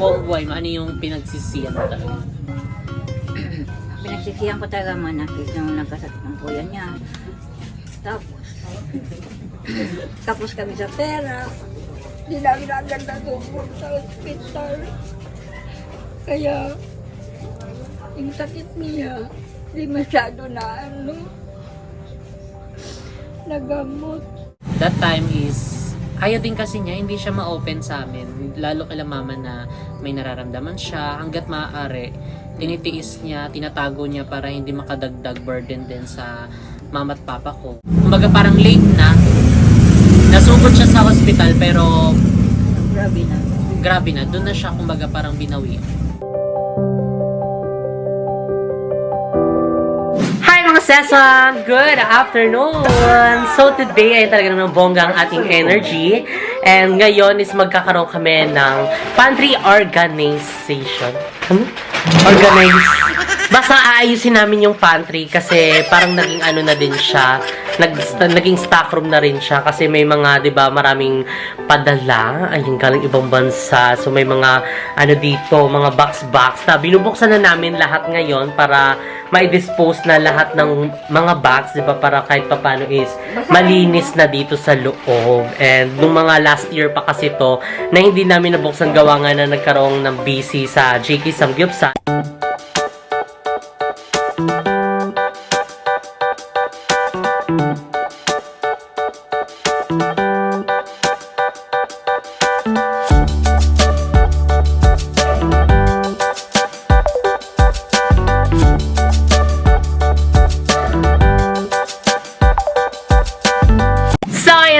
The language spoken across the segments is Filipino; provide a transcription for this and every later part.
buong buhay mo, ano yung pinagsisiyan mo talaga? Pinagsisihan ko talaga manakit nung nagkasakit ng kuya niya. Tapos kami sa pera. Hindi namin agad natubog sa hospital. Kaya, yung sakit niya, hindi masyado na nagamot. That time is, ayaw din kasi niya, hindi siya ma-open sa amin. Lalo kila mama na may nararamdaman siya. Hanggat maaari, tinitiis niya, tinatago niya para hindi makadagdag burden din sa mama at papa ko. Kumbaga parang late na, nasugod siya sa hospital pero grabe na, doon na siya kumbaga parang binawi. Mga sesam, good afternoon! So today ay talagang ng bongga ang ating energy and ngayon is magkakaroon kami ng pantry organization. Basta aayusin namin yung pantry kasi parang naging ano na din siya, naging stock room na rin siya kasi may mga, 'di ba, maraming padala, ayun galing ibang bansa. So may mga ano dito, mga box na binubuksan na namin lahat ngayon para ma-dispose na lahat ng mga box, 'di ba, para kahit papaano is malinis na dito sa loob. And nung mga last year pa kasi to na hindi namin nabuksan gawa nga na nagkaroon ng busy sa JK Samgyupsal.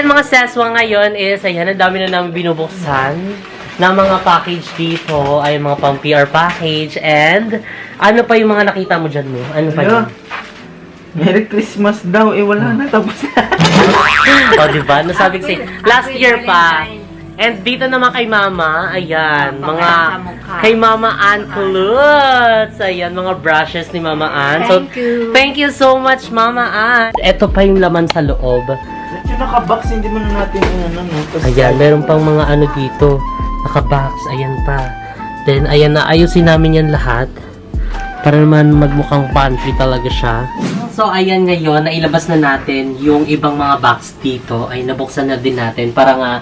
Mga seswa ngayon is, ayan, ang dami na namin binubuksan na mga package dito, ay mga pang PR package, and ano pa yung mga nakita mo dyan mo? Ano pa yun? Merry Christmas daw, wala na, tapos na. O, diba? Nasabi ko sa'yo, last year pa. And dito naman kay Mama, ayan, mga kay Mama Ann Klutz, ayan, mga brushes ni Mama Ann. So, thank you so much, Mama Ann. Ito pa yung laman sa loob. Yung naka-box, hindi mo na natin ano, no? Ayan, meron pang mga ano dito. Naka-box, ayan pa. Then, ayan na, ayusin namin yan lahat. Para naman magmukhang pantry talaga siya. So, ayan ngayon, nailabas na natin yung ibang mga box dito. Ay, nabuksan na din natin para nga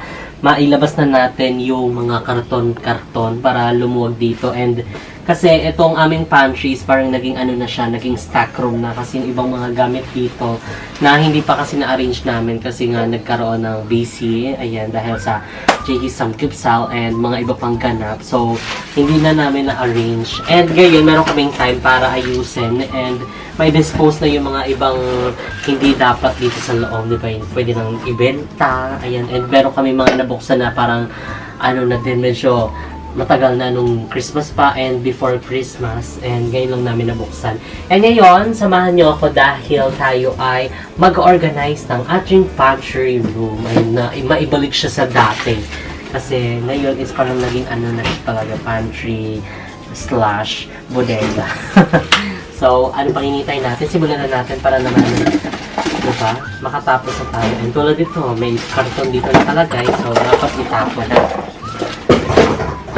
mailabas na natin yung mga karton-karton para lumuwag dito. And kasi itong aming pantry is parang naging ano na siya, naging stack room na kasi yung ibang mga gamit dito na hindi pa kasi na-arrange namin kasi nga nagkaroon ng busy, ayan, dahil sa JK Samgyupsal and mga iba pang ganap. So, hindi na namin na-arrange. And ngayon, meron kaming time para ayusin and may dispose na yung mga ibang hindi dapat dito sa loob, di ba? Pwede nang ibenta, ayan. And meron kami mga nabuksan na parang ano na din, medyo matagal na nung Christmas pa and before Christmas, and ngayon lang namin nabuksan. And ngayon, samahan nyo ako dahil tayo ay mag-organize ng ating pantry room. Ay, na maibalik siya sa dati. Kasi ngayon is parang naging ano na siya talaga, pantry slash bodega. So, ano pang hinihintay natin? Simulan na natin para naman, diba, makatapos na tayo. And tulad dito, may karton dito nakalagay, so dapat itapon na.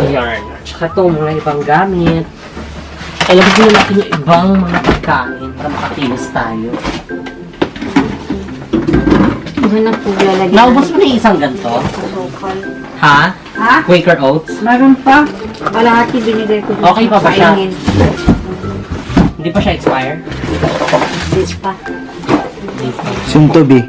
Ayan. Tsaka itong mga ibang gamit. Tsaka ilagay na natin yung ibang mga pagkain para makakinis tayo. Naubos mo na yung isang ganito? Ha? Ha? Quaker Oats? Meron pa. Kalahati binigay ko. Okay pa ba siya? Hindi pa siya expire? Hindi pa. Hindi pa. Soon to be.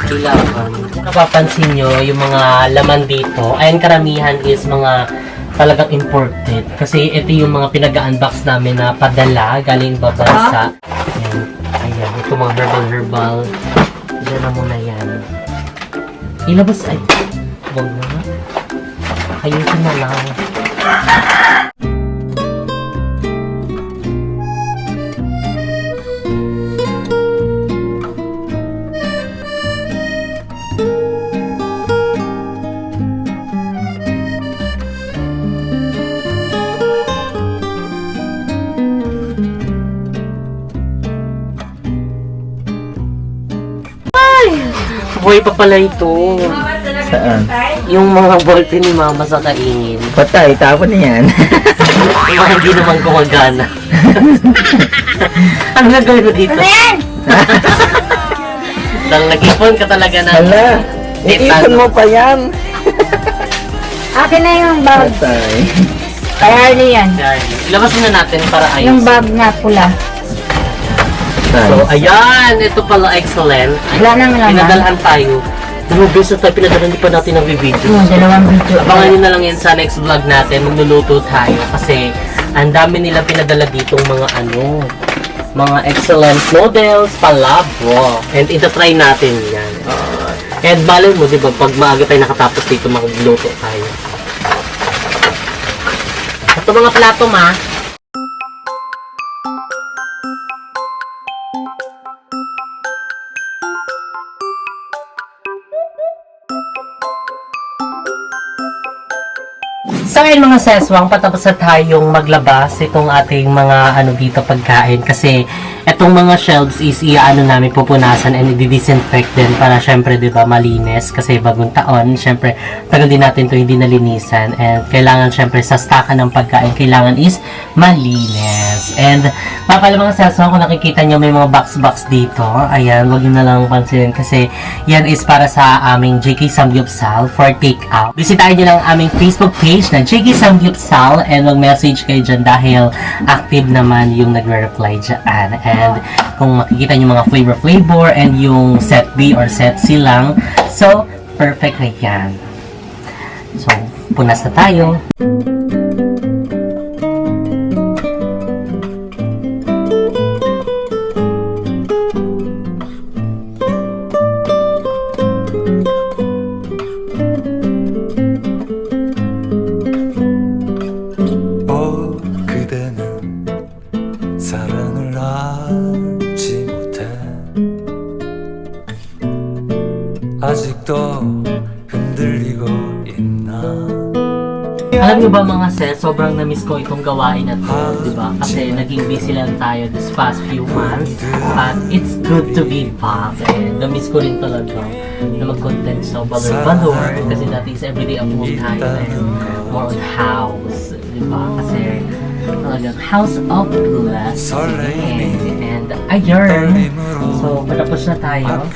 Kailangan. Napapansin nyo, yung mga laman dito, ayan, karamihan is mga talagang imported. Kasi ito yung mga pinag-unbox namin na padala, galing babansa. Ayan, ayan, ito mga herbal. Diyan na muna yan. Ilabas ay, huwag na. Ayusin na lang. Buhay pa pala ito. Saan? Yung mga ballpen ni Mama sa kaingin. Patay, tapon na yan. Yung mga hindi naman gumagana. Ano gagawin mo dito? Dahil nag-ipon ka talaga na. Hala, iipon mo pa yan. Akin na yung bag. Patay. Kaya yan. Ilabas muna natin para ayos. Yung bag na pula. So, ayan. Ito pala excellent. Wala nang laman. Pinadalhan tayo. Dalawang beses tayo pinadalhan, hindi pa natin nag-video. Yung dalawang video. Abangan nyo na lang yan sa next vlog natin. Magluluto tayo kasi ang dami nilang pinadala ditong mga excellent noodles, palabro. And itatry natin yan. And balay mo, di ba, pag maaga tayo nakatapos dito, magluto tayo. Ito mga plato, ma. So ngayon mga seswang, patapos na tayong maglabas itong ating mga dito pagkain kasi itong mga shelves is namin pupunasan and i-disinfect din para syempre 'di ba malinis kasi bagong taon, syempre tagal din natin 'to hindi nalinisan and kailangan syempre sa stockan ng pagkain kailangan is malinis. And pala mga seswang, kung nakikita nyo may mga box dito, ayan, wag nyo na lang pansinin kasi yan is para sa aming JK Samgyupsal for take out. Bisitahin nyo lang ang aming Facebook page na JK Samgyupsal and mag-message kayo dyan dahil active naman yung nagre-reply dyan. And kung makikita nyo mga flavor and yung set B or set C lang, so perfect na yan. So, punas na tayo. 그대는 사랑을 알지 못해 아직도 흔들리고 있나 Alam niyo ba mga sis, sobrang na-miss ko itong gawain na to, di ba? Kasi naging busy lang tayo this past few months. But it's good to be back. And na-miss ko rin talaga na mag-content sa Balor kasi dati is everyday upload tayo and more on house, di ba? Kasi talagang house of blessing. And ayun. So, patapos na tayo.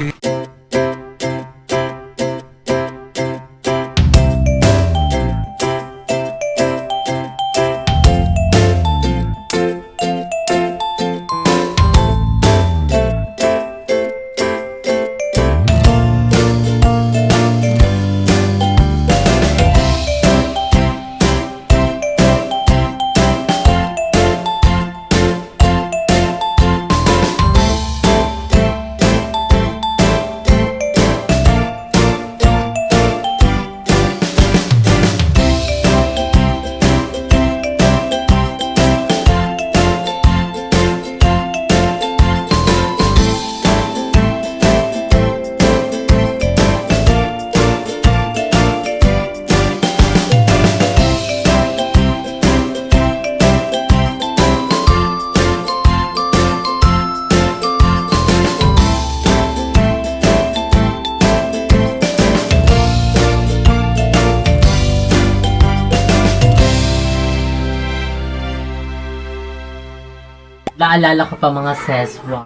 Naalala ko pa mga seswa,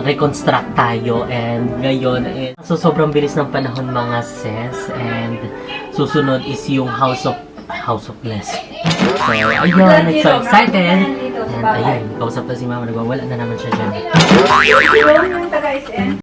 reconstruct tayo and ngayon so sobrang bilis ng panahon mga ses and susunod is yung House of Blessing. So ayun, I'm so excited and ayun, kausap na si Mama, nagwawala na naman siya dyan. Yung taga-SM.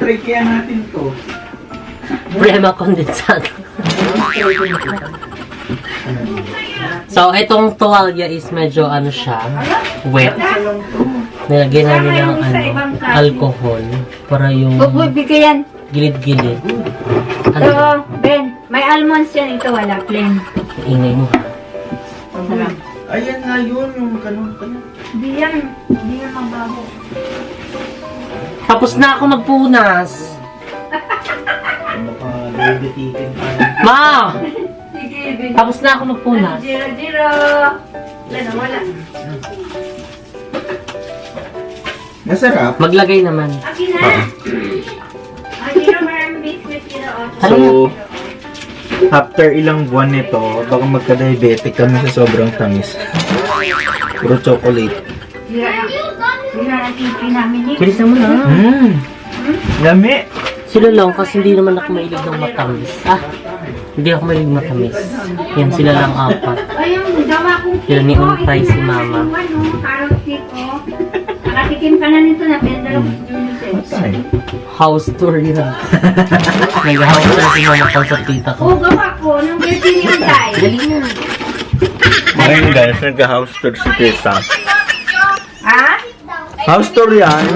try kaya natin to. Prema kondensado. So, itong tuwalya is medyo ano siya, wet. Nilagyan namin ng alcohol para yung Uy, bigyan. gilid-gilid. Ito, Ano? Ben, may almonds yan. Ito wala, plain. Ingay mo. Sarap. Ayan nga yun, yung kanon pa yun. Hindi yan mabaho. Tapos na ako magpunas. Baka diabetikin pa. Ma! Sige, Ben. Tapos na ako magpunas. Zero. Wala. Masarap. Maglagay naman. Akin na. Zero, maraming biscuit dito. So, after ilang buwan nito, baka magka-diabetic kami sa sobrang tamis. Puro chocolate. Zero ang pipi namin eh. Bilisan mo na. Lami! Sila lang kasi hindi naman ako mahilig ng matamis. Hindi ako mahilig matamis. Yan, sila lang apat. Ay, yung gawa kong Yun ni cake, oh, Umpay si Mama. Carrot cake, oh. Nakatikim ka na nito na pinadala ko sa Junices. Ay. House tour yun. Nag-house tour si Mama ko sa tita ko. Oo, gawa ko. Nung birthday ni Umpay. Dali na. Ngayon guys, nagka-house tour si Tita. Ha? House tour yan.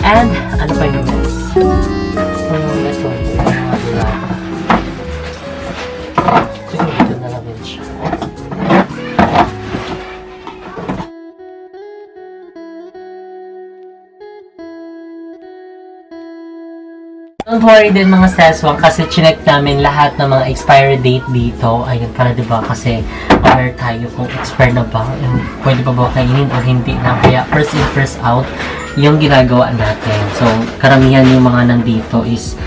And, ano pa yung next? Ito, mga dilata. Siguro dito na lang din siya. Don't worry din mga seswang kasi chinek namin lahat ng mga expiry date dito. Ayun, para diba kasi aware tayo kung expire na ba, pwede pa ba kainin o hindi na. Kaya first in, first out yung ginagawa natin. So, karamihan yung mga nandito is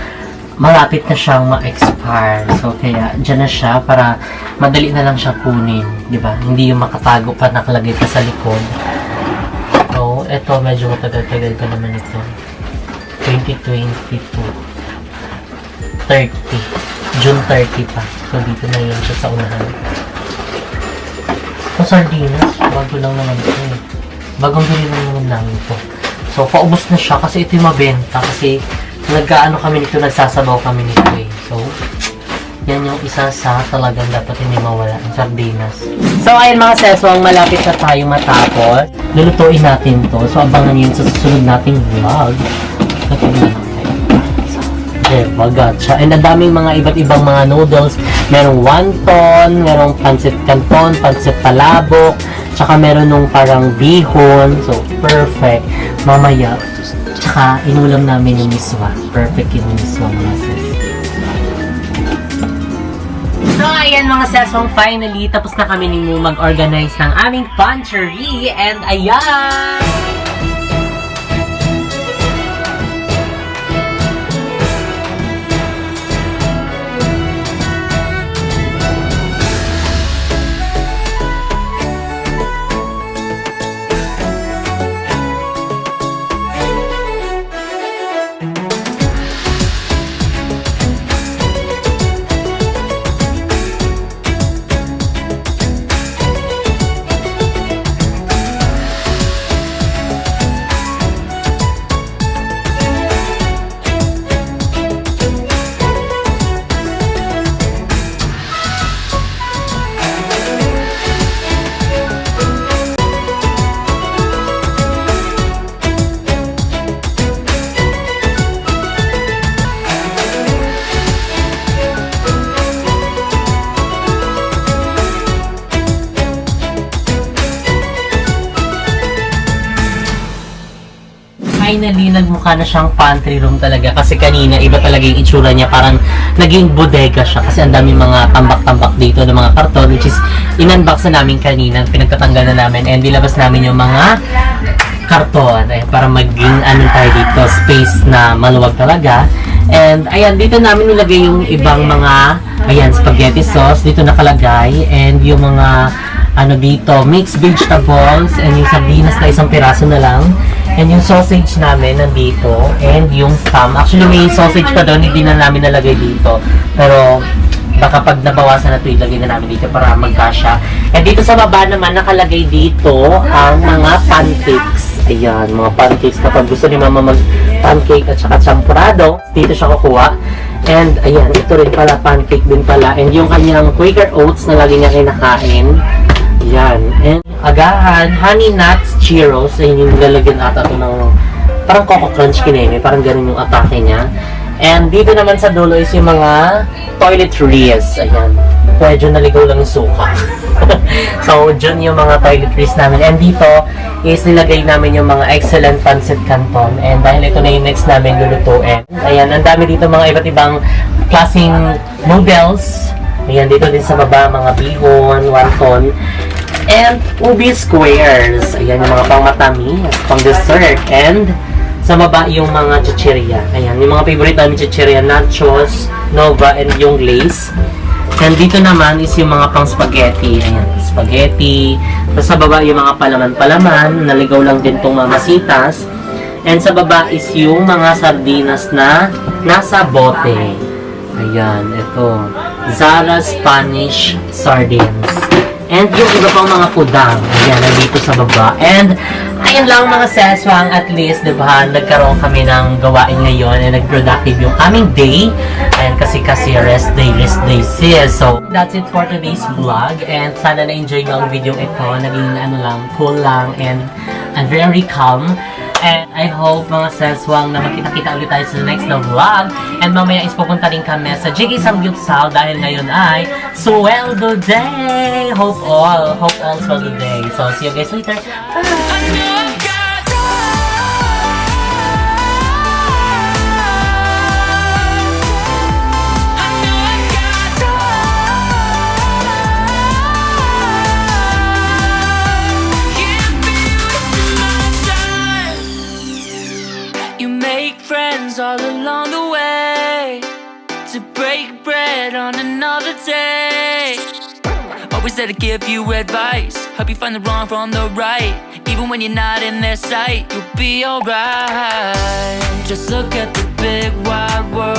malapit na siyang ma-expire. So, kaya dyan na siya para madali na lang siya kunin. Diba? Hindi yung makatago pa nakalagay pa sa likod. So, eto medyo matagal-tagal pa naman ito. 2022. 30. June 30 pa. So, dito na yun siya sa unahan. Ito, sardinas. Bago lang naman ito eh. Bagong bili lang naman namin ito. So, paubos na siya kasi ito yung mabenta. Kasi, nagkaano kami nito, nagsasabaw kami nito eh. So, yan yung isa sa talagang dapat hindi mawala, ang sardinas. So, ayun mga seswang, malapit na tayo matapos. Lulutuin natin to. So, abangan yun sa susunod nating vlog. Gotcha. And ang daming mga iba't ibang mga noodles. Merong wonton, merong pancit canton, pancit palabok, tsaka meron nung parang bihon. So, perfect. Mamaya, tsaka inulam namin yung miswa. Perfect yung miswa, mga sis. So, ayan mga sesong, finally, tapos na kami ni Mu mag-organize ng aming pantry. And ayan! Finally, nagmukha na siyang pantry room talaga. Kasi kanina, iba talaga yung itsura niya. Parang naging bodega siya. Kasi ang dami mga tambak-tambak dito ng mga karton. Which is, in-unbox na namin kanina. Pinagtatanggal na namin. And nilabas namin yung mga karton. Ay, para maging, tayo dito, space na maluwag talaga. And, ayan, dito namin nilagay yung ibang mga, ayan, spaghetti sauce. Dito nakalagay. And yung mga, dito, mixed vegetables. And yung sardinas na isang piraso na lang. And yung sausage namin nandito. And yung ham. Actually, may sausage pa doon. Hindi na namin nalagay dito. Pero, baka pag nabawasan na ito, ilagay na namin dito para magkasya. And dito sa baba naman, nakalagay dito ang mga pancakes. Ayan, mga pancakes. Kapag gusto ni Mama mag-pancake at saka champurado, dito siya kukuha. And, ayan, ito rin pala, pancake din pala. And yung kanyang Quaker Oats na lagi niya kinakain. Ayan. And, agahan, Honey Nuts Cheeros. Ayun yung lalagyan ata ito ng parang Coco Crunch kineme. Parang ganun yung atake niya. And dito naman sa dulo is yung mga toiletries. Ayan. Medyo naligaw lang yung suka. So, dyan yung mga toiletries namin. And dito is nilagay namin yung mga excellent pancit canton. And dahil ito na yung next namin lulutuin. Ayan, ang dami dito mga iba't ibang klaseng noodles. Ayan, dito din sa baba, mga bihon, wonton. And ubi squares. Ayan yung mga pang matamis, pang dessert. And sa baba yung mga chichirya. Ayan, yung mga favorite namin chichirya, nachos, nova, and yung lace. And dito naman is yung mga pang spaghetti. Ayan, spaghetti. Tapos sa baba yung mga palaman-palaman. Naligaw lang din tong mamasitas. And sa baba is yung mga sardinas na nasa bote. Ayan, ito. Zara Spanish Sardines. And yung iba pang mga kudang, ayan, nandito sa baba. And, ayun lang mga seswang, at least, diba, nagkaroon kami ng gawain ngayon and nag-productive yung aming day. Ayan, kasi rest day sis. So, that's it for today's vlog. And sana na-enjoy nyo ang video ito. Naging, cool lang and very calm. And I hope mga seswang na magkita-kita ulit tayo sa next na vlog. And mamaya is pupunta rin kami sa Jiggy Samgyupsal dahil ngayon ay Sweldo Day! Hope all Sweldo Day. So, see you guys later. Bye! All along the way to break bread on another day. Always there to give you advice, help you find the wrong from the right. Even when you're not in their sight, you'll be alright. Just look at the big wide world.